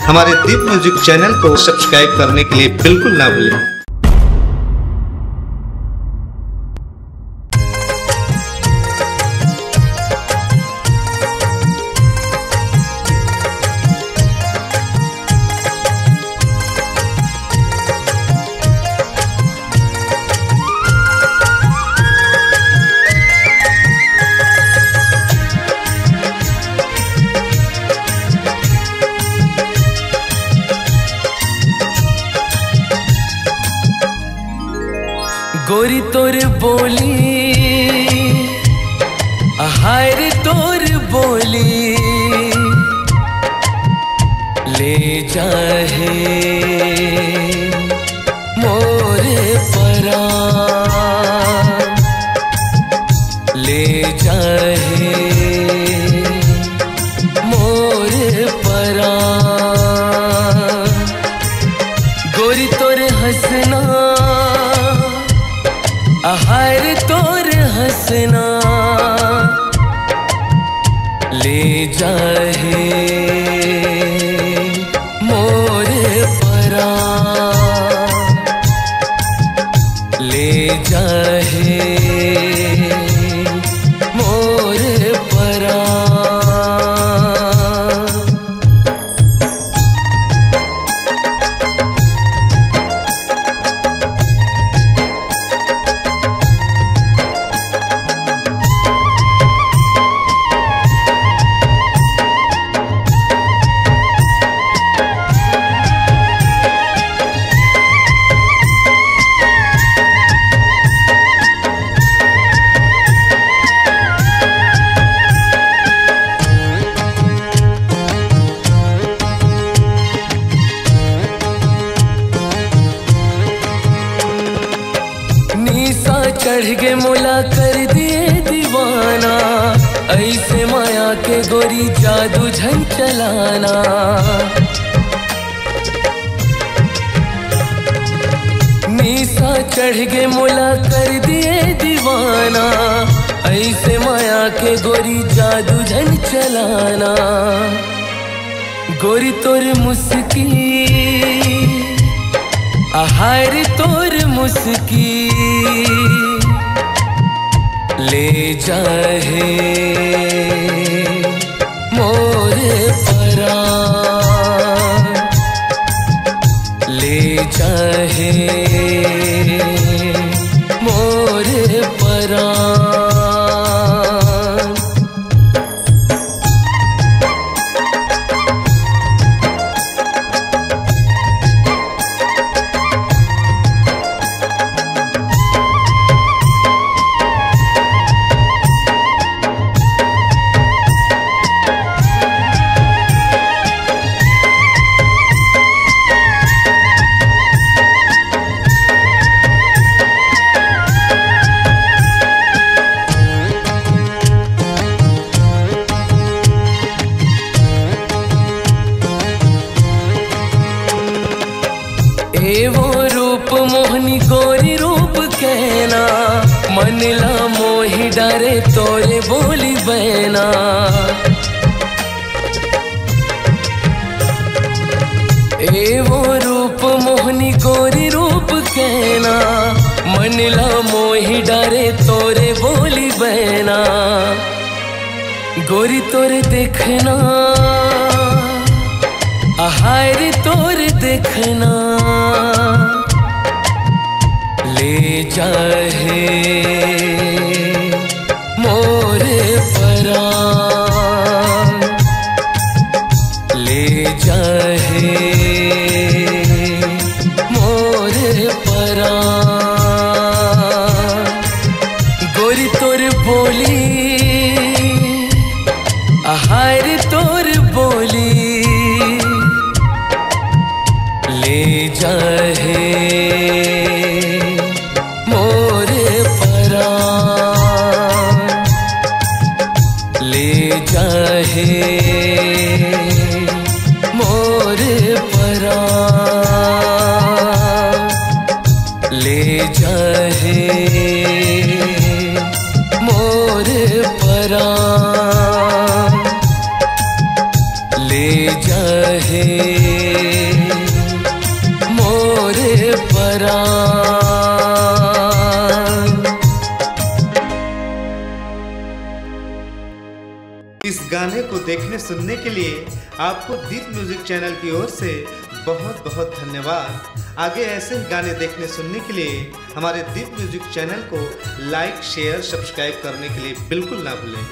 हमारे दीप music channel को subscribe करने के लिए बिल्कुल ना भूलें। गोरी तोर बोली हायर तोर बोली ले जाहे मोरे परान, ले जाहे मोरे परान। गोरी तोर हंसना हायर तोर हंसना ले जाहे मोरे परान, ले जाहे मोरे परान। चढ़ के मोला कर दिए दीवाना, ऐसे माया के गोरी जादू झन चलाना। निशा चढ़ के मोला कर दिए दीवाना, ऐसे माया के गोरी जादू झन चलाना। गोरी तोर मुस्की हायर तोर मुस्की ले जाहे मोरे परान, ले जाहे मोरे परान। वो रूप मोहनी गोरी रूप कहना, मनला मोही डरे तोरे बोली बहना। वो रूप मोहनी गोरी रूप कहना, मनला मोही डरे तोरे बोली बहना। गोरी तोरे देखना हायर तोर देखना ले जाहे मोरे परान, ले जाहे मोरे परान। गोरी तोर बोली हायर तोर बोली ले जाहे मोरे परान, ले जाहे मोरे परान, ले जाहे मोरे परान, ले जाहे। परान। इस गाने को देखने सुनने के लिए आपको दीप म्यूजिक चैनल की ओर से बहुत बहुत धन्यवाद। आगे ऐसे ही गाने देखने सुनने के लिए हमारे दीप म्यूजिक चैनल को लाइक शेयर सब्सक्राइब करने के लिए बिल्कुल ना भूलें।